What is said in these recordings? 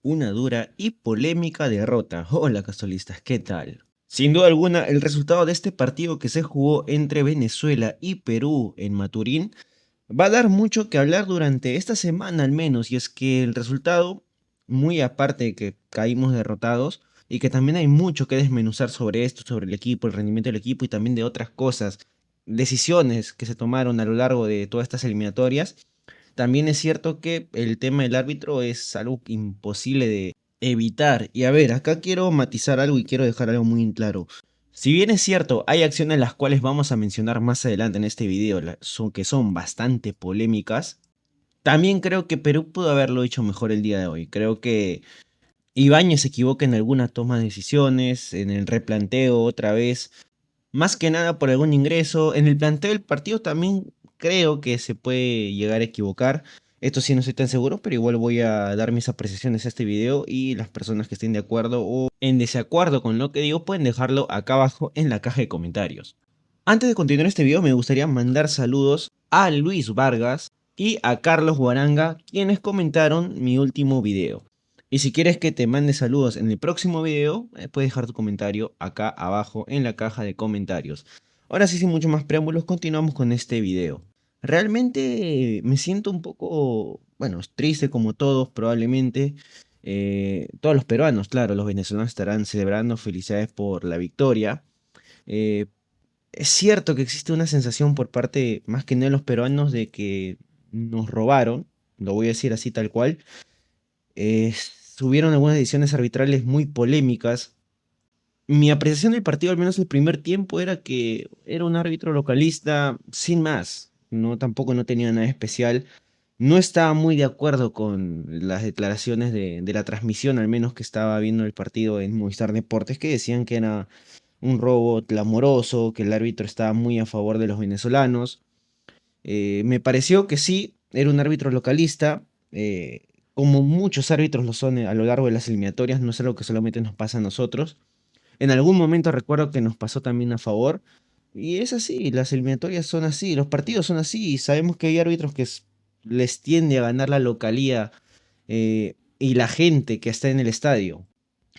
una dura y polémica derrota. Hola casualistas, ¿qué tal? Sin duda alguna, el resultado de este partido que se jugó entre Venezuela y Perú en Maturín va a dar mucho que hablar durante esta semana al menos, y es que el resultado, muy aparte de que caímos derrotados, y que también hay mucho que desmenuzar sobre esto, sobre el equipo, el rendimiento del equipo y también de otras cosas, decisiones que se tomaron a lo largo de todas estas eliminatorias. También es cierto que el tema del árbitro es algo imposible de evitar. Y a ver, acá quiero matizar algo y quiero dejar algo muy en claro. Si bien es cierto, hay acciones las cuales vamos a mencionar más adelante en este video, que son bastante polémicas, también creo que Perú pudo haberlo hecho mejor el día de hoy. Creo que Ibáñez se equivoca en alguna toma de decisiones, en el replanteo otra vez, más que nada por algún ingreso. En el planteo del partido también creo que se puede llegar a equivocar. Esto sí no estoy tan seguro, pero igual voy a dar mis apreciaciones a este video y las personas que estén de acuerdo o en desacuerdo con lo que digo pueden dejarlo acá abajo en la caja de comentarios. Antes de continuar este video me gustaría mandar saludos a Luis Vargas y a Carlos Guaranga, quienes comentaron mi último video. Y si quieres que te mande saludos en el próximo video, puedes dejar tu comentario acá abajo en la caja de comentarios. Ahora sí, sin mucho más preámbulos, continuamos con este video. Realmente me siento un poco, bueno, triste como todos probablemente. Todos los peruanos, claro, los venezolanos estarán celebrando felicidades por la victoria. Eh, es cierto que existe una sensación por parte, más que nada de los peruanos, de que nos robaron, lo voy a decir así tal cual. Hubieron algunas decisiones arbitrales muy polémicas. Mi apreciación del partido, al menos el primer tiempo, era que era un árbitro localista sin más. No, tampoco no tenía nada especial. No estaba muy de acuerdo con las declaraciones de la transmisión, al menos que estaba viendo el partido en Movistar Deportes, que decían que era un robo clamoroso, que el árbitro estaba muy a favor de los venezolanos. Me pareció que sí, era un árbitro localista, como muchos árbitros lo son a lo largo de las eliminatorias, no es algo que solamente nos pasa a nosotros. En algún momento recuerdo que nos pasó también a favor, y es así, las eliminatorias son así, los partidos son así, y sabemos que hay árbitros que les tiende a ganar la localía y la gente que está en el estadio.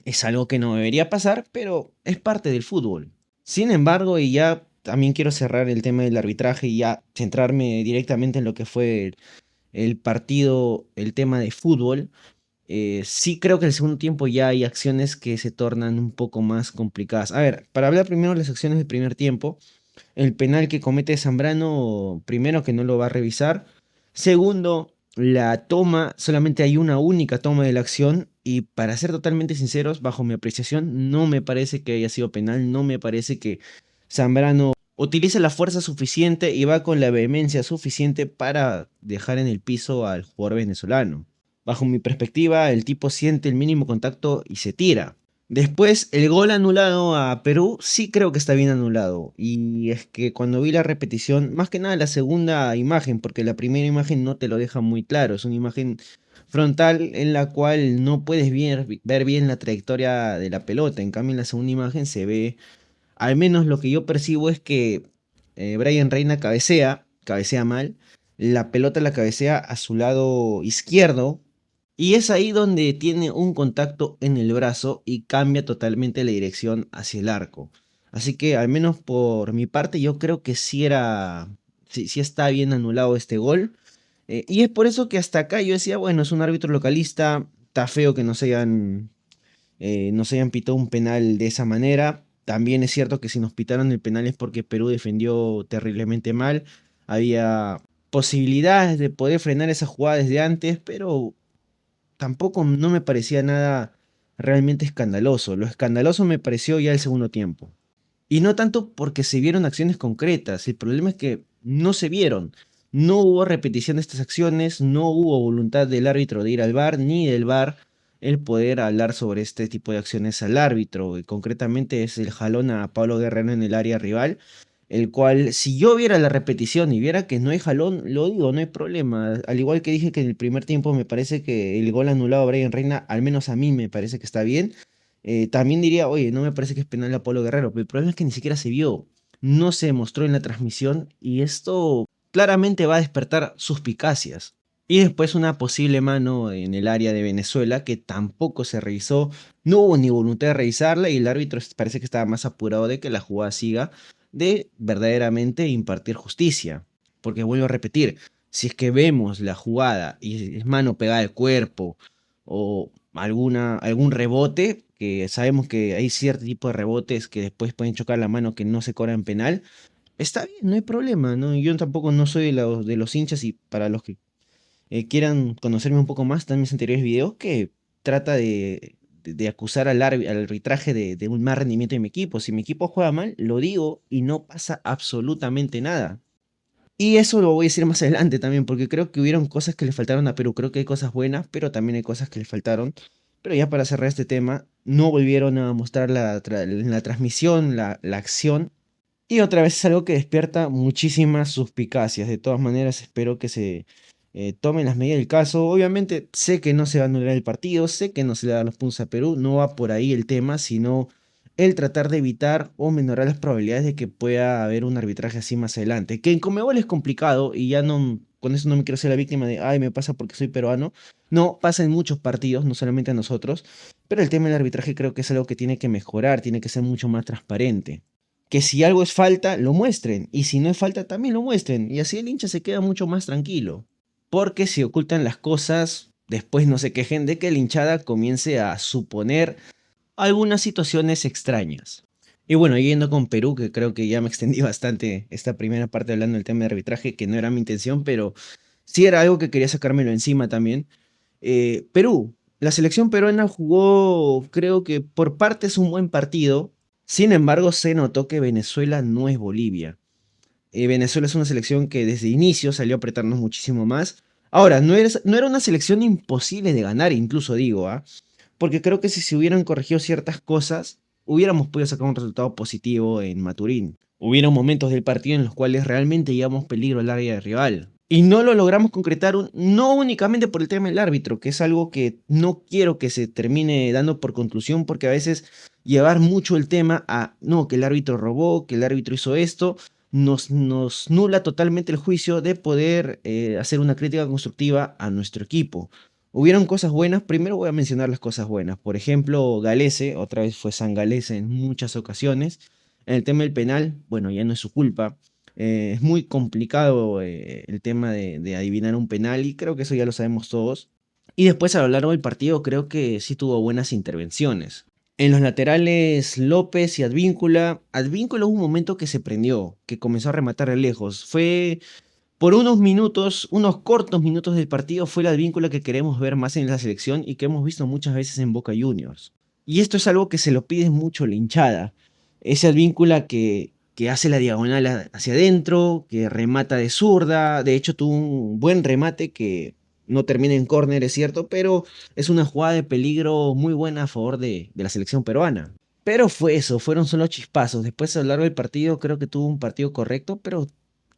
Es algo que no debería pasar, pero es parte del fútbol. Sin embargo, y ya también quiero cerrar el tema del arbitraje y ya centrarme directamente en lo que fue el partido, el tema de fútbol. Sí creo que en el segundo tiempo ya hay acciones que se tornan un poco más complicadas. A ver, para hablar primero de las acciones del primer tiempo, el penal que comete Zambrano, primero que no lo va a revisar. Segundo, la toma, solamente hay una única toma de la acción y para ser totalmente sinceros, bajo mi apreciación, no me parece que haya sido penal, no me parece que Zambrano utilice la fuerza suficiente y va con la vehemencia suficiente para dejar en el piso al jugador venezolano. Bajo mi perspectiva, el tipo siente el mínimo contacto y se tira. Después, el gol anulado a Perú, sí creo que está bien anulado. Y es que cuando vi la repetición, más que nada la segunda imagen, porque la primera imagen no te lo deja muy claro, es una imagen frontal en la cual no puedes ver bien la trayectoria de la pelota. En cambio, en la segunda imagen se ve, al menos lo que yo percibo es que Brian Reina cabecea mal, la pelota la cabecea a su lado izquierdo, y es ahí donde tiene un contacto en el brazo y cambia totalmente la dirección hacia el arco. Así que al menos por mi parte yo creo que sí está bien anulado este gol. Y es por eso que hasta acá yo decía, bueno, es un árbitro localista, está feo que nos hayan pitado un penal de esa manera. También es cierto que si nos pitaron el penal es porque Perú defendió terriblemente mal. Había posibilidades de poder frenar esa jugada desde antes, pero tampoco no me parecía nada realmente escandaloso. Lo escandaloso me pareció ya el segundo tiempo. Y no tanto porque se vieron acciones concretas, el problema es que no se vieron. No hubo repetición de estas acciones, no hubo voluntad del árbitro de ir al VAR, ni del VAR el poder hablar sobre este tipo de acciones al árbitro. Y concretamente es el jalón a Pablo Guerrero en el área rival, el cual si yo viera la repetición y viera que no hay jalón, lo digo, no hay problema. Al igual que dije que en el primer tiempo me parece que el gol anulado a Brian Reina, al menos a mí me parece que está bien. También diría, oye, no me parece que es penal a Pablo Guerrero, pero el problema es que ni siquiera se vio, no se mostró en la transmisión y esto claramente va a despertar suspicacias. Y después una posible mano en el área de Venezuela que tampoco se revisó, no hubo ni voluntad de revisarla y el árbitro parece que estaba más apurado de que la jugada siga, de verdaderamente impartir justicia. Porque vuelvo a repetir, si es que vemos la jugada y es mano pegada al cuerpo o algún rebote, que sabemos que hay cierto tipo de rebotes que después pueden chocar la mano que no se cobran penal, está bien, no hay problema, ¿no? Yo tampoco no soy de los hinchas y para los que quieran conocerme un poco más, están mis anteriores videos que trata de acusar al arbitraje de un mal rendimiento de mi equipo. Si mi equipo juega mal, lo digo y no pasa absolutamente nada. Y eso lo voy a decir más adelante también, porque creo que hubieron cosas que le faltaron a Perú. Creo que hay cosas buenas, pero también hay cosas que le faltaron. Pero ya para cerrar este tema, no volvieron a mostrar en la transmisión la acción. Y otra vez es algo que despierta muchísimas suspicacias. De todas maneras, espero que se tomen las medidas del caso. Obviamente, sé que no se va a anular el partido, sé que no se le dan los puntos a Perú. No va por ahí el tema, sino el tratar de evitar o menorar las probabilidades de que pueda haber un arbitraje así más adelante. Que en Conmebol es complicado y ya no, con eso no me quiero ser la víctima de, ay, me pasa porque soy peruano. No, pasa en muchos partidos, no solamente a nosotros. Pero el tema del arbitraje creo que es algo que tiene que mejorar, tiene que ser mucho más transparente. Que si algo es falta, lo muestren. Y si no es falta, también lo muestren. Y así el hincha se queda mucho más tranquilo. Porque si ocultan las cosas, después no se quejen de que la hinchada comience a suponer algunas situaciones extrañas. Y bueno, yendo con Perú, que creo que ya me extendí bastante esta primera parte hablando del tema de arbitraje, que no era mi intención, pero sí era algo que quería sacármelo encima también. Perú, la selección peruana jugó, creo que por partes un buen partido. Sin embargo, se notó que Venezuela no es Bolivia. Venezuela es una selección que desde inicio salió a apretarnos muchísimo más. Ahora, no era una selección imposible de ganar, incluso digo, ¿ah? Porque creo que si se hubieran corregido ciertas cosas, hubiéramos podido sacar un resultado positivo en Maturín. Hubieron momentos del partido en los cuales realmente llevamos peligro al área de rival. Y no lo logramos concretar, no únicamente por el tema del árbitro, que es algo que no quiero que se termine dando por conclusión, porque a veces llevar mucho el tema a, no, que el árbitro robó, que el árbitro hizo esto, nos nula totalmente el juicio de poder hacer una crítica constructiva a nuestro equipo. Hubieron cosas buenas, primero voy a mencionar las cosas buenas. Por ejemplo, Galese, otra vez fue San Galese en muchas ocasiones. En el tema del penal, bueno, ya no es su culpa. Es muy complicado el tema de adivinar un penal y creo que eso ya lo sabemos todos. Y después a lo largo del partido creo que sí tuvo buenas intervenciones. En los laterales López y Advíncula. Advíncula hubo un momento que se prendió, que comenzó a rematar de lejos. Fue por unos minutos, unos cortos minutos del partido, fue la Advíncula que queremos ver más en la selección y que hemos visto muchas veces en Boca Juniors. Y esto es algo que se lo pide mucho la hinchada. Esa Advíncula que hace la diagonal hacia adentro, que remata de zurda. De hecho, tuvo un buen remate que no termina en córner, es cierto, pero es una jugada de peligro muy buena a favor de la selección peruana. Pero fue eso, fueron solo chispazos. Después a lo largo del partido creo que tuvo un partido correcto, pero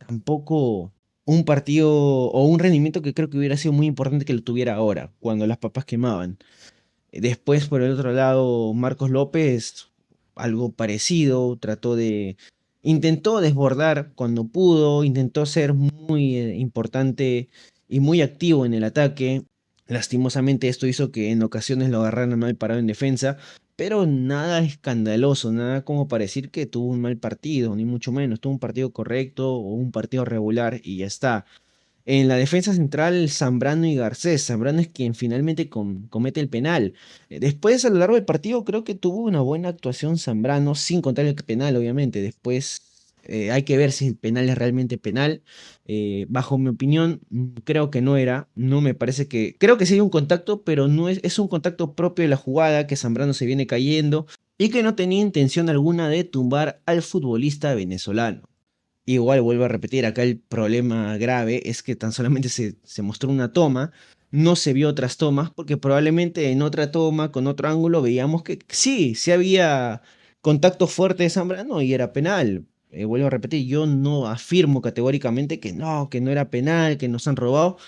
tampoco un partido o un rendimiento que creo que hubiera sido muy importante que lo tuviera ahora, cuando las papas quemaban. Después, por el otro lado, Marcos López, algo parecido, intentó desbordar cuando pudo, intentó ser muy importante y muy activo en el ataque. Lastimosamente esto hizo que en ocasiones lo agarraran mal parado en defensa, pero nada escandaloso, nada como para decir que tuvo un mal partido, ni mucho menos, tuvo un partido correcto o un partido regular y ya está. En la defensa central, Zambrano y Garcés. Zambrano es quien finalmente comete el penal. Después, a lo largo del partido, creo que tuvo una buena actuación Zambrano, sin contar el penal, obviamente. Después hay que ver si el penal es realmente penal. Bajo mi opinión, creo que no era. No me parece que. Creo que sí hay un contacto, pero no es un contacto propio de la jugada, que Zambrano se viene cayendo y que no tenía intención alguna de tumbar al futbolista venezolano. Igual vuelvo a repetir, acá el problema grave es que tan solamente se mostró una toma, no se vio otras tomas, porque probablemente en otra toma, con otro ángulo, veíamos que sí había contacto fuerte de Zambrano y era penal. Vuelvo a repetir, yo no afirmo categóricamente que no era penal, que nos han robado,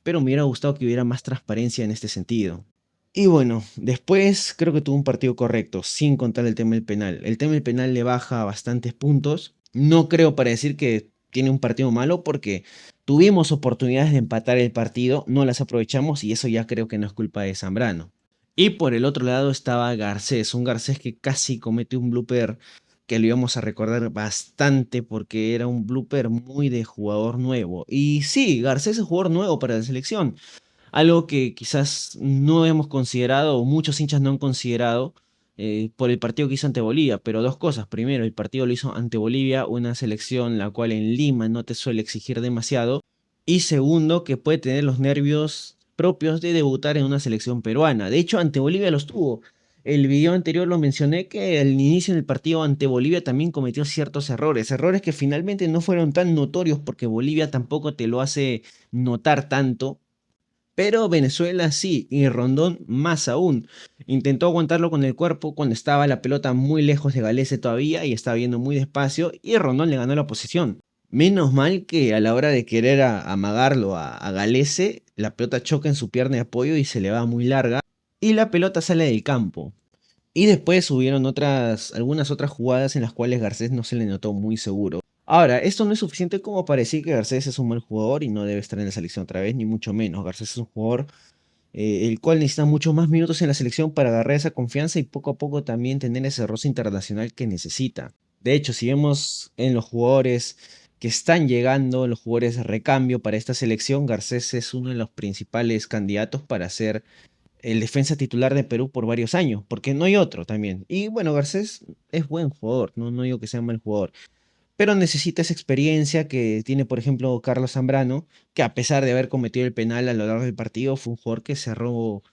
pero me hubiera gustado que hubiera más transparencia en este sentido. Y bueno, después creo que tuvo un partido correcto, sin contar el tema del penal. El tema del penal le baja bastantes puntos. No creo para decir que tiene un partido malo porque tuvimos oportunidades de empatar el partido, no las aprovechamos y eso ya creo que no es culpa de Zambrano. Y por el otro lado estaba Garcés, un Garcés que casi cometió un blooper que lo íbamos a recordar bastante porque era un blooper muy de jugador nuevo. Y sí, Garcés es jugador nuevo para la selección, algo que quizás no hemos considerado o muchos hinchas no han considerado por el partido que hizo ante Bolivia, pero dos cosas. Primero, el partido lo hizo ante Bolivia, una selección la cual en Lima no te suele exigir demasiado. Y segundo, que puede tener los nervios propios de debutar en una selección peruana. De hecho, ante Bolivia los tuvo. El video anterior lo mencioné que al inicio del partido ante Bolivia también cometió ciertos errores, errores que finalmente no fueron tan notorios porque Bolivia tampoco te lo hace notar tanto, pero Venezuela sí, y Rondón más aún. Intentó aguantarlo con el cuerpo cuando estaba la pelota muy lejos de Galese todavía y estaba yendo muy despacio y Rondón le ganó la posición. Menos mal que a la hora de querer amagarlo a Galese, la pelota choca en su pierna de apoyo y se le va muy larga y la pelota sale del campo. Y después hubieron algunas otras jugadas en las cuales Garcés no se le notó muy seguro. Ahora, esto no es suficiente como para decir que Garcés es un mal jugador y no debe estar en la selección otra vez, ni mucho menos. Garcés es un jugador el cual necesita muchos más minutos en la selección para agarrar esa confianza y poco a poco también tener ese roce internacional que necesita. De hecho, si vemos en los jugadores que están llegando, los jugadores de recambio para esta selección, Garcés es uno de los principales candidatos para ser el defensa titular de Perú por varios años, porque no hay otro también. Y bueno, Garcés es buen jugador, no digo que sea mal jugador, pero necesita esa experiencia que tiene, por ejemplo, Carlos Zambrano, que a pesar de haber cometido el penal a lo largo del partido, fue un jugador que cerró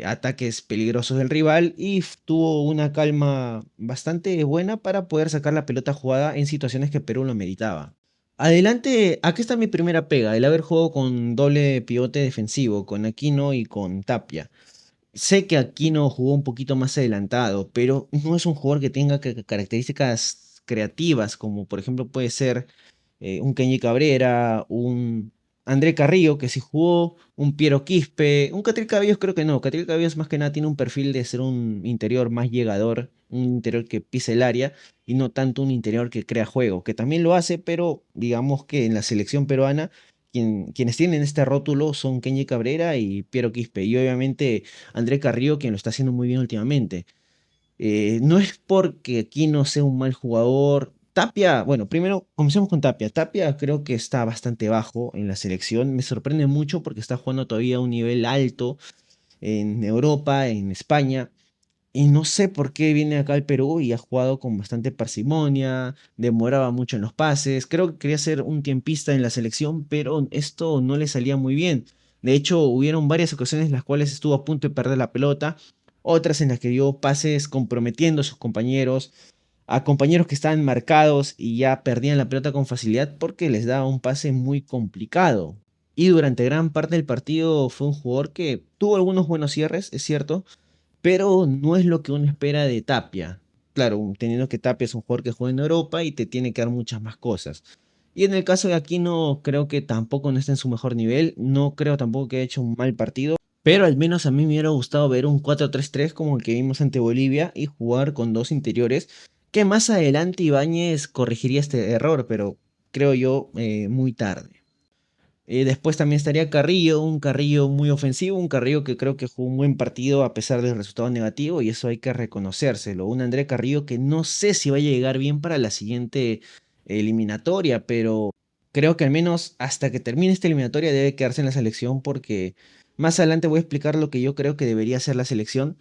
ataques peligrosos del rival y tuvo una calma bastante buena para poder sacar la pelota jugada en situaciones que Perú lo meritaba. Adelante, aquí está mi primera pega, el haber jugado con doble pivote defensivo, con Aquino y con Tapia. Sé que Aquino jugó un poquito más adelantado, pero no es un jugador que tenga características creativas, como por ejemplo puede ser un Kenny Cabrera, un André Carrillo, que sí jugó, un Piero Quispe, un Catriel Caballos creo que no. Catriel Caballos más que nada tiene un perfil de ser un interior más llegador, un interior que pise el área y no tanto un interior que crea juego, que también lo hace, pero digamos que en la selección peruana quienes tienen este rótulo son Kenny Cabrera y Piero Quispe, y obviamente André Carrillo, quien lo está haciendo muy bien últimamente. No es porque aquí no sea un mal jugador. Tapia, bueno, primero comencemos con Tapia. Tapia creo que está bastante bajo en la selección. Me sorprende mucho porque está jugando todavía a un nivel alto en Europa, en España. Y no sé por qué viene acá al Perú y ha jugado con bastante parsimonia, demoraba mucho en los pases. Creo que quería ser un tiempista en la selección, pero esto no le salía muy bien. De hecho, hubieron varias ocasiones en las cuales estuvo a punto de perder la pelota, otras en las que dio pases comprometiendo a sus compañeros, a compañeros que estaban marcados y ya perdían la pelota con facilidad porque les daba un pase muy complicado. Y durante gran parte del partido fue un jugador que tuvo algunos buenos cierres, es cierto, pero no es lo que uno espera de Tapia. Claro, teniendo que Tapia es un jugador que juega en Europa y te tiene que dar muchas más cosas. Y en el caso de Aquino, creo que tampoco no está en su mejor nivel. No creo tampoco que haya hecho un mal partido. Pero al menos a mí me hubiera gustado ver un 4-3-3 como el que vimos ante Bolivia y jugar con dos interiores. Que más adelante Ibáñez corregiría este error, pero creo yo muy tarde. Después también estaría Carrillo, un Carrillo muy ofensivo, un Carrillo que creo que jugó un buen partido a pesar del resultado negativo y eso hay que reconocérselo. Un André Carrillo que no sé si vaya a llegar bien para la siguiente eliminatoria, pero creo que al menos hasta que termine esta eliminatoria debe quedarse en la selección porque más adelante voy a explicar lo que yo creo que debería ser la selección,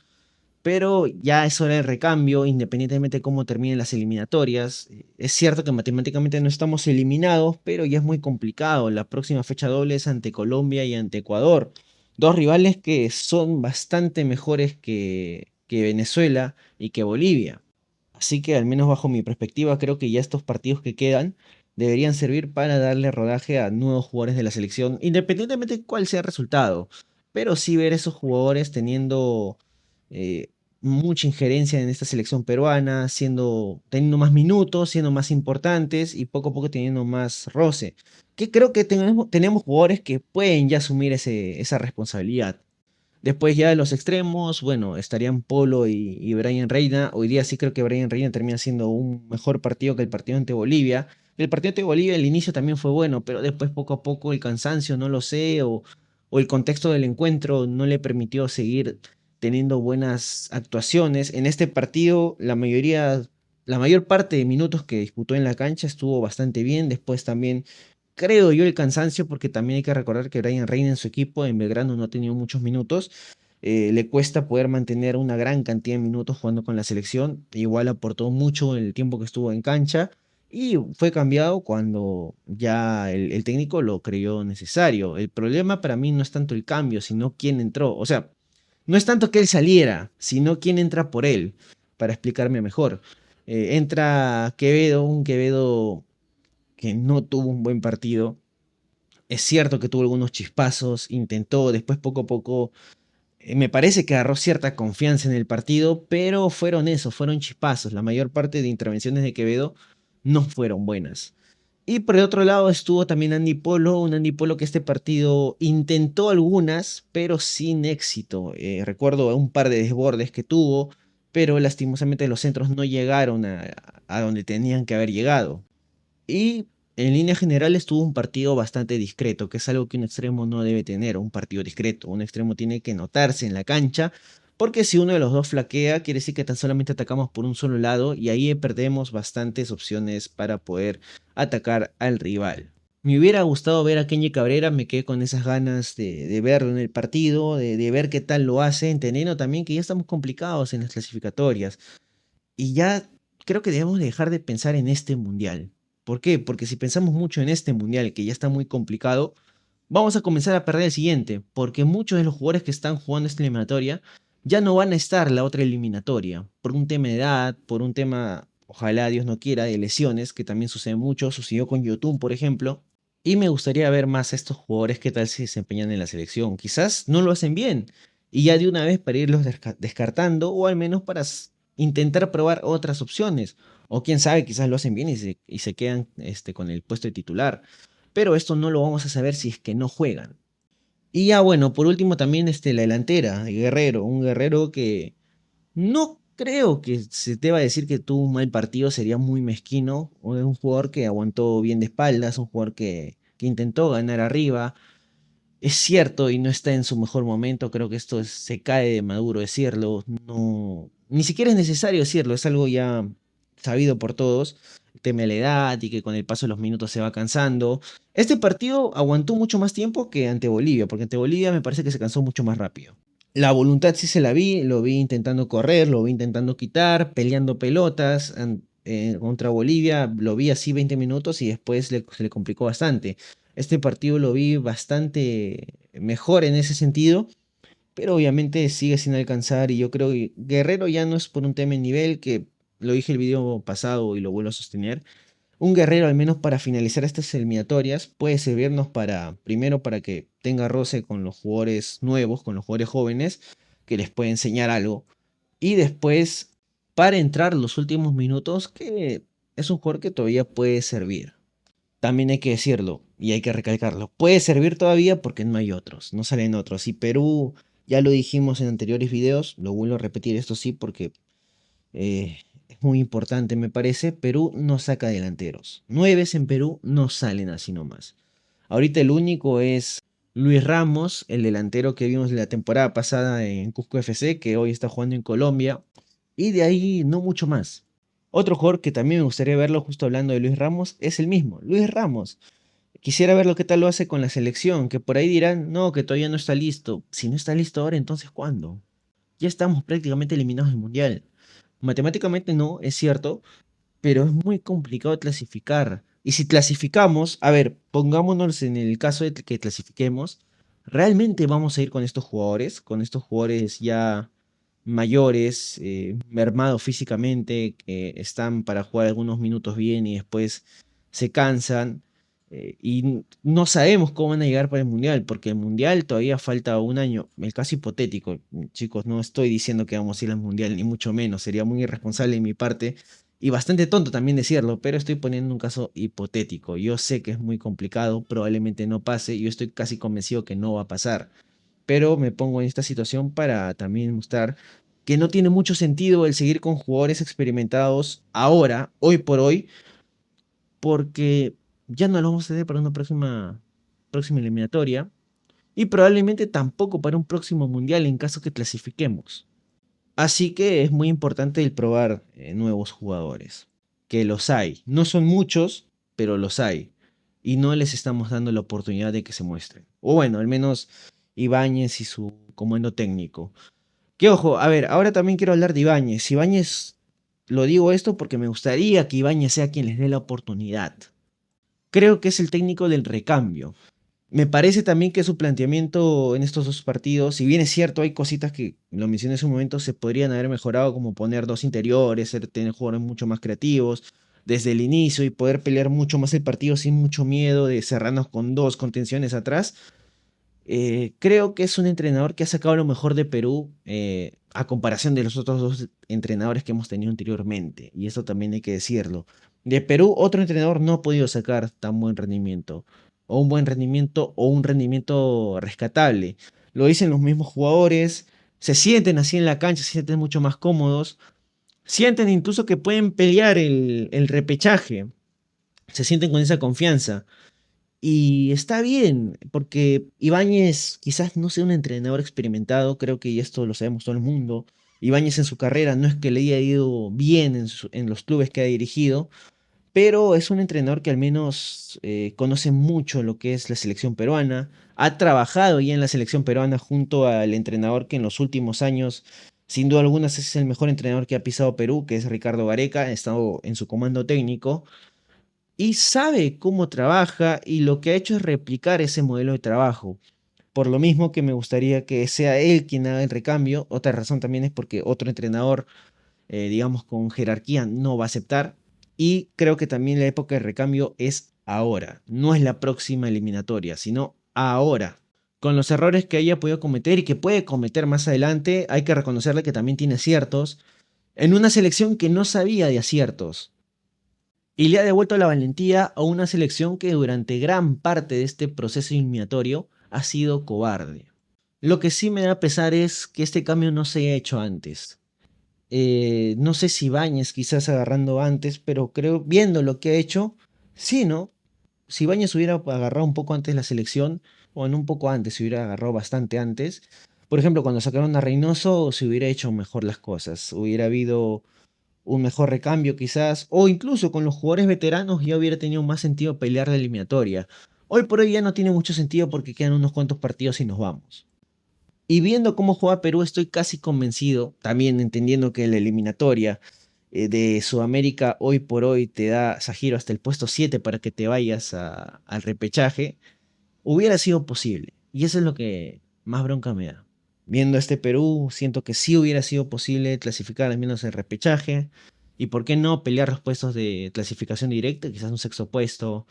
pero ya es hora del recambio, independientemente de cómo terminen las eliminatorias. Es cierto que matemáticamente no estamos eliminados, pero ya es muy complicado. La próxima fecha doble es ante Colombia y ante Ecuador. Dos rivales que son bastante mejores que Venezuela y que Bolivia. Así que al menos bajo mi perspectiva, creo que ya estos partidos que quedan deberían servir para darle rodaje a nuevos jugadores de la selección, independientemente de cuál sea el resultado. Pero sí ver esos jugadores teniendo eh, mucha injerencia en esta selección peruana, teniendo más minutos, siendo más importantes y poco a poco teniendo más roce. Que creo que tenemos jugadores que pueden ya asumir esa responsabilidad. Después ya de los extremos, bueno, estarían Polo y Brian Reina. Hoy día sí creo que Brian Reina termina siendo un mejor partido que el partido ante Bolivia. El partido ante Bolivia, el inicio también fue bueno, pero después poco a poco el cansancio, no lo sé, o el contexto del encuentro no le permitió seguir teniendo buenas actuaciones. En este partido, la mayor parte de minutos que disputó en la cancha estuvo bastante bien. Después también creo yo el cansancio, porque también hay que recordar que Brian Reina en su equipo en Belgrano no ha tenido muchos minutos. Le cuesta poder mantener una gran cantidad de minutos jugando con la selección. Igual aportó mucho el tiempo que estuvo en cancha y fue cambiado cuando ya el técnico lo creyó necesario. El problema para mí no es tanto el cambio, sino quién entró. O sea, no es tanto que él saliera, sino quién entra por él, para explicarme mejor. Entra Quevedo, un Quevedo que no tuvo un buen partido. Es cierto que tuvo algunos chispazos, intentó, después poco a poco, me parece que agarró cierta confianza en el partido, pero fueron eso, fueron chispazos. La mayor parte de intervenciones de Quevedo no fueron buenas. Y por el otro lado estuvo también Andy Polo, un Andy Polo que este partido intentó algunas, pero sin éxito. Recuerdo un par de desbordes que tuvo, pero lastimosamente los centros no llegaron a donde tenían que haber llegado. Y en línea general estuvo un partido bastante discreto, que es algo que un extremo no debe tener, un partido discreto. Un extremo tiene que notarse en la cancha, porque si uno de los dos flaquea, quiere decir que tan solamente atacamos por un solo lado y ahí perdemos bastantes opciones para poder atacar al rival. Me hubiera gustado ver a Kenny Cabrera, me quedé con esas ganas de verlo en el partido, de ver qué tal lo hace, entendiendo también que ya estamos complicados en las clasificatorias. Y ya creo que debemos dejar de pensar en este mundial. ¿Por qué? Porque si pensamos mucho en este mundial, que ya está muy complicado, vamos a comenzar a perder el siguiente, porque muchos de los jugadores que están jugando esta eliminatoria ya no van a estar la otra eliminatoria, por un tema de edad, por un tema, ojalá Dios no quiera, de lesiones, que también sucede mucho, sucedió con Yotun, por ejemplo, y me gustaría ver más a estos jugadores que tal se desempeñan en la selección. Quizás no lo hacen bien, y ya de una vez para irlos descartando, o al menos para intentar probar otras opciones. O quién sabe, quizás lo hacen bien y se quedan con el puesto de titular. Pero esto no lo vamos a saber si es que no juegan. Y ya bueno, por último también la delantera, Guerrero, un Guerrero que no creo que se te va a decir que tuvo un mal partido, sería muy mezquino. O es un jugador que aguantó bien de espaldas, un jugador que intentó ganar arriba. Es cierto y no está en su mejor momento, creo que se cae de maduro decirlo, no, ni siquiera es necesario decirlo, es algo ya sabido por todos, el tema de la edad y que con el paso de los minutos se va cansando. Este partido aguantó mucho más tiempo que ante Bolivia, porque ante Bolivia me parece que se cansó mucho más rápido. La voluntad sí se la vi, lo vi intentando correr, lo vi intentando quitar, peleando pelotas. Contra Bolivia lo vi así 20 minutos y después se le complicó bastante. Este partido lo vi bastante mejor en ese sentido, pero obviamente sigue sin alcanzar y yo creo que Guerrero ya no es por un tema de nivel, que lo dije el video pasado y lo vuelvo a sostener. Un Guerrero al menos para finalizar estas eliminatorias puede servirnos para, primero para que tenga roce con los jugadores nuevos, con los jugadores jóvenes, que les puede enseñar algo. Y después para entrar los últimos minutos, que es un jugador que todavía puede servir. También hay que decirlo y hay que recalcarlo. Puede servir todavía porque no hay otros, no salen otros. Y Perú, ya lo dijimos en anteriores videos, lo vuelvo a repetir esto sí porque es muy importante me parece. Perú no saca delanteros. Nueves en Perú no salen así nomás. Ahorita el único es Luis Ramos, el delantero que vimos la temporada pasada en Cusco FC, que hoy está jugando en Colombia. Y de ahí no mucho más. Otro jugador que también me gustaría verlo, justo hablando de Luis Ramos, es el mismo, Luis Ramos. Quisiera ver lo que tal lo hace con la selección, que por ahí dirán, no, que todavía no está listo. Si no está listo ahora, entonces ¿cuándo? Ya estamos prácticamente eliminados del Mundial. Matemáticamente no, es cierto, pero es muy complicado clasificar. Y si clasificamos, a ver, pongámonos en el caso de que clasifiquemos, ¿realmente vamos a ir con estos jugadores ya mayores, mermados físicamente, que están para jugar algunos minutos bien y después se cansan? Y no sabemos cómo van a llegar para el Mundial, porque el Mundial todavía falta un año. El caso hipotético, chicos, no estoy diciendo que vamos a ir al Mundial, ni mucho menos, sería muy irresponsable de mi parte y bastante tonto también decirlo, pero estoy poniendo un caso hipotético. Yo sé que es muy complicado, probablemente no pase, yo estoy casi convencido que no va a pasar. pero me pongo en esta situación para también mostrar que no tiene mucho sentido el seguir con jugadores experimentados ahora, hoy por hoy, porque ya no lo vamos a tener para una próxima eliminatoria y probablemente tampoco para un próximo mundial en caso que clasifiquemos. Así que es muy importante el probar nuevos jugadores, que los hay. No son muchos, pero los hay. Y no les estamos dando la oportunidad de que se muestren. O bueno, al menos Ibáñez y su comando técnico. Que ojo, a ver, ahora también quiero hablar de Ibáñez. Ibáñez, lo digo esto porque me gustaría que Ibáñez sea quien les dé la oportunidad. Creo que es el técnico del recambio. Me parece también que su planteamiento en estos dos partidos, si bien es cierto, hay cositas que lo mencioné en su momento, se podrían haber mejorado, como poner dos interiores, tener jugadores mucho más creativos desde el inicio y poder pelear mucho más el partido sin mucho miedo de cerrarnos con dos contenciones atrás. Creo que es un entrenador que ha sacado lo mejor de Perú a comparación de los otros dos entrenadores que hemos tenido anteriormente. Y eso también hay que decirlo. De Perú, otro entrenador no ha podido sacar tan buen rendimiento. O un buen rendimiento o un rendimiento rescatable. Lo dicen los mismos jugadores. Se sienten así en la cancha, se sienten mucho más cómodos. Sienten incluso que pueden pelear el repechaje. Se sienten con esa confianza. Y está bien, porque Ibáñez quizás no sea un entrenador experimentado, creo que esto lo sabemos todo el mundo. Ibáñez en su carrera no es que le haya ido bien en los clubes que ha dirigido, pero es un entrenador que al menos conoce mucho lo que es la selección peruana, ha trabajado ya en la selección peruana junto al entrenador que en los últimos años, sin duda alguna, es el mejor entrenador que ha pisado Perú, que es Ricardo Gareca, ha estado en su comando técnico y sabe cómo trabaja y lo que ha hecho es replicar ese modelo de trabajo. Por lo mismo que me gustaría que sea él quien haga el recambio. Otra razón también es porque otro entrenador, digamos, con jerarquía no va a aceptar. Y creo que también la época de recambio es ahora. No es la próxima eliminatoria, sino ahora. Con los errores que haya podido cometer y que puede cometer más adelante, hay que reconocerle que también tiene aciertos. En una selección que no sabía de aciertos y le ha devuelto la valentía a una selección que durante gran parte de este proceso eliminatorio ha sido cobarde. Lo que sí me da pesar es que este cambio no se haya hecho antes. No sé si Bañez quizás agarrando antes, pero creo, viendo lo que ha hecho, sí, ¿no? Si Bañez hubiera agarrado un poco antes la selección, o en un poco antes, si hubiera agarrado bastante antes, por ejemplo, cuando sacaron a Reynoso, se hubiera hecho mejor las cosas. Hubiera habido un mejor recambio quizás, o incluso con los jugadores veteranos ya hubiera tenido más sentido pelear la eliminatoria. Hoy por hoy ya no tiene mucho sentido porque quedan unos cuantos partidos y nos vamos. Y viendo cómo juega Perú estoy casi convencido, también entendiendo que la eliminatoria de Sudamérica hoy por hoy te da Sajiro hasta el puesto 7 para que te vayas al repechaje, hubiera sido posible. Y eso es lo que más bronca me da. Viendo este Perú, siento que sí hubiera sido posible clasificar al menos el repechaje. Y por qué no pelear los puestos de clasificación directa, quizás un sexto puesto.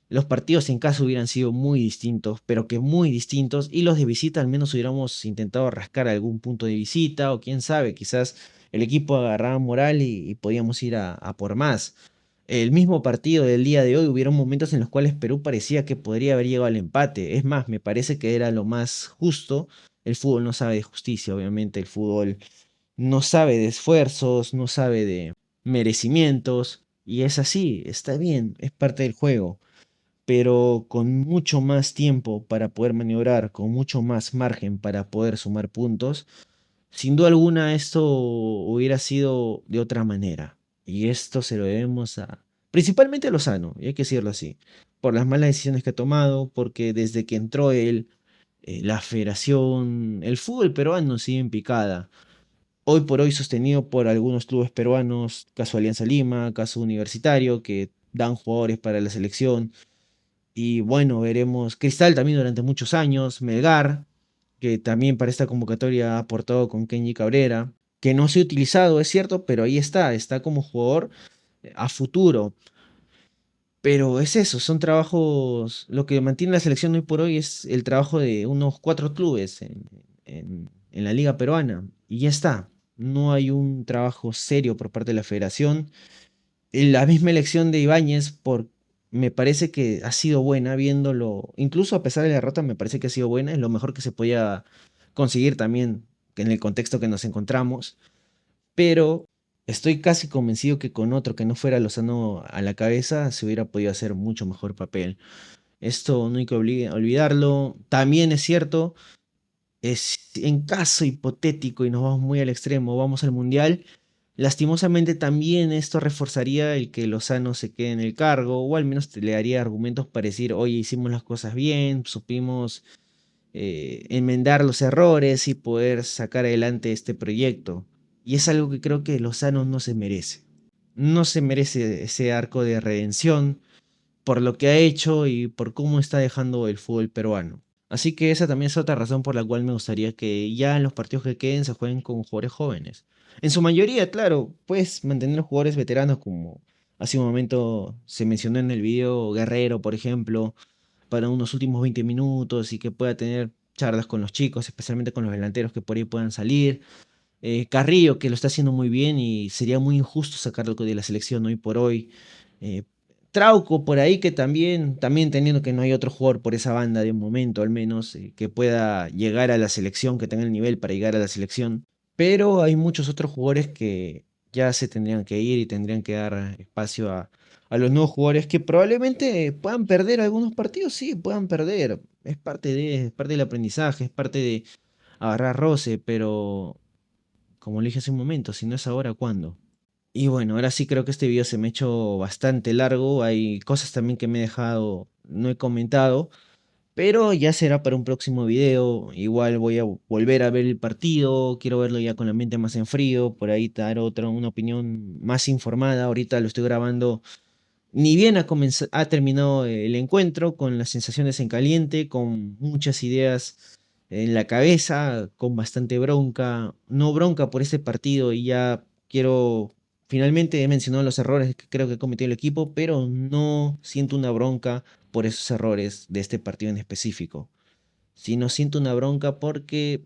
Los partidos en casa hubieran sido muy distintos, pero que muy distintos. Y los de visita al menos hubiéramos intentado rascar algún punto de visita. O quién sabe, quizás el equipo agarraba moral y podíamos ir a por más. El mismo partido del día de hoy hubieron momentos en los cuales Perú parecía que podría haber llegado al empate. Es más, me parece que era lo más justo. El fútbol no sabe de justicia, obviamente. El fútbol no sabe de esfuerzos, no sabe de merecimientos. Y es así, está bien, es parte del juego. Pero con mucho más tiempo para poder maniobrar, con mucho más margen para poder sumar puntos, sin duda alguna esto hubiera sido de otra manera. Y esto se lo debemos principalmente a Lozano, y hay que decirlo así, por las malas decisiones que ha tomado, porque desde que entró él, la federación, el fútbol peruano sigue en picada. Hoy por hoy sostenido por algunos clubes peruanos, caso Alianza Lima, caso Universitario, que dan jugadores para la selección. Y bueno, veremos Cristal también durante muchos años, Melgar, que también para esta convocatoria ha aportado con Kenji Cabrera, que no se ha utilizado, es cierto, pero ahí está como jugador a futuro. Pero es eso, son trabajos, lo que mantiene la selección hoy por hoy es el trabajo de unos cuatro clubes en la liga peruana. Y ya está, no hay un trabajo serio por parte de la federación. La misma elección de Ibáñez por me parece que ha sido buena viéndolo, incluso a pesar de la derrota, me parece que ha sido buena, es lo mejor que se podía conseguir también en el contexto que nos encontramos, pero estoy casi convencido que con otro que no fuera Lozano a la cabeza se hubiera podido hacer mucho mejor papel. Esto no hay que olvidarlo. También es cierto, en caso hipotético y nos vamos muy al extremo, vamos al Mundial, lastimosamente también esto reforzaría el que Lozano se quede en el cargo, o al menos le daría argumentos para decir, oye, hicimos las cosas bien, supimos enmendar los errores y poder sacar adelante este proyecto. Y es algo que creo que Lozano no se merece. No se merece ese arco de redención por lo que ha hecho y por cómo está dejando el fútbol peruano. Así que esa también es otra razón por la cual me gustaría que ya en los partidos que queden se jueguen con jugadores jóvenes. En su mayoría, claro, puedes mantener jugadores veteranos como hace un momento se mencionó en el video Guerrero, por ejemplo, para unos últimos 20 minutos y que pueda tener charlas con los chicos, especialmente con los delanteros que por ahí puedan salir. Carrillo, que lo está haciendo muy bien y sería muy injusto sacarlo de la selección hoy por hoy. Eh, Trauco por ahí que también teniendo que no hay otro jugador por esa banda de un momento al menos que pueda llegar a la selección, que tenga el nivel para llegar a la selección. Pero hay muchos otros jugadores que ya se tendrían que ir y tendrían que dar espacio a los nuevos jugadores que probablemente puedan perder algunos partidos, sí, puedan perder. Es parte del aprendizaje, es parte de agarrar roce, pero como le dije hace un momento, si no es ahora, ¿cuándo? Y bueno, ahora sí creo que este video se me ha hecho bastante largo. Hay cosas también que me he dejado, no he comentado, pero ya será para un próximo video. Igual voy a volver a ver el partido, quiero verlo ya con la mente más en frío, por ahí dar una opinión más informada. Ahorita lo estoy grabando, ni bien ha terminado el encuentro, con las sensaciones en caliente, con muchas ideas en la cabeza, con bastante bronca, no bronca por este partido y ya quiero, finalmente he mencionado los errores que creo que cometió el equipo, pero no siento una bronca por esos errores de este partido en específico, sino siento una bronca porque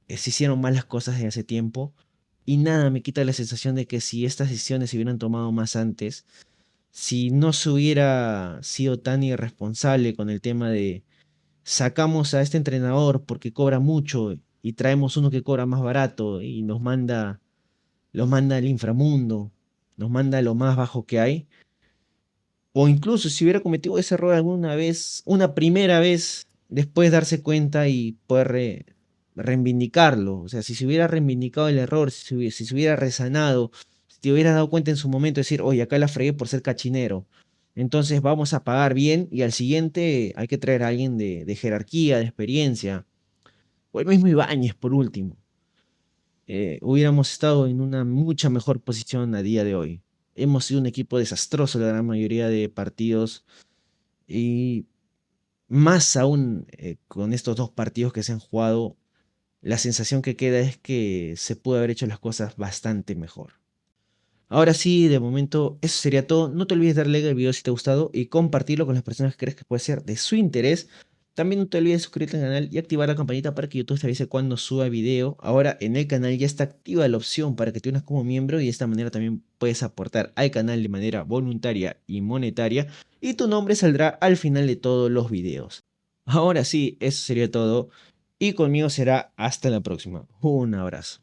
se hicieron malas cosas de hace tiempo y nada me quita la sensación de que si estas decisiones se hubieran tomado más antes, si no se hubiera sido tan irresponsable con el tema de sacamos a este entrenador porque cobra mucho y traemos uno que cobra más barato y los manda al inframundo, nos manda a lo más bajo que hay, o incluso si hubiera cometido ese error alguna vez, una primera vez, después darse cuenta y poder reivindicarlo. O sea, si se hubiera reivindicado el error, si se hubiera resanado, si te hubieras dado cuenta en su momento de decir, oye, acá la fregué por ser cachinero. Entonces vamos a pagar bien y al siguiente hay que traer a alguien de jerarquía, de experiencia. O el mismo Ibáñez, por último. Hubiéramos estado en una mucha mejor posición a día de hoy. Hemos sido un equipo desastroso la gran mayoría de partidos y más aún con estos dos partidos que se han jugado, la sensación que queda es que se pudo haber hecho las cosas bastante mejor. Ahora sí, de momento eso sería todo. No te olvides darle like al video si te ha gustado y compartirlo con las personas que crees que puede ser de su interés. También no te olvides suscribirte al canal y activar la campanita para que YouTube te avise cuando suba video. Ahora en el canal ya está activa la opción para que te unas como miembro y de esta manera también puedes aportar al canal de manera voluntaria y monetaria y tu nombre saldrá al final de todos los videos. Ahora sí, eso sería todo y conmigo será hasta la próxima. Un abrazo.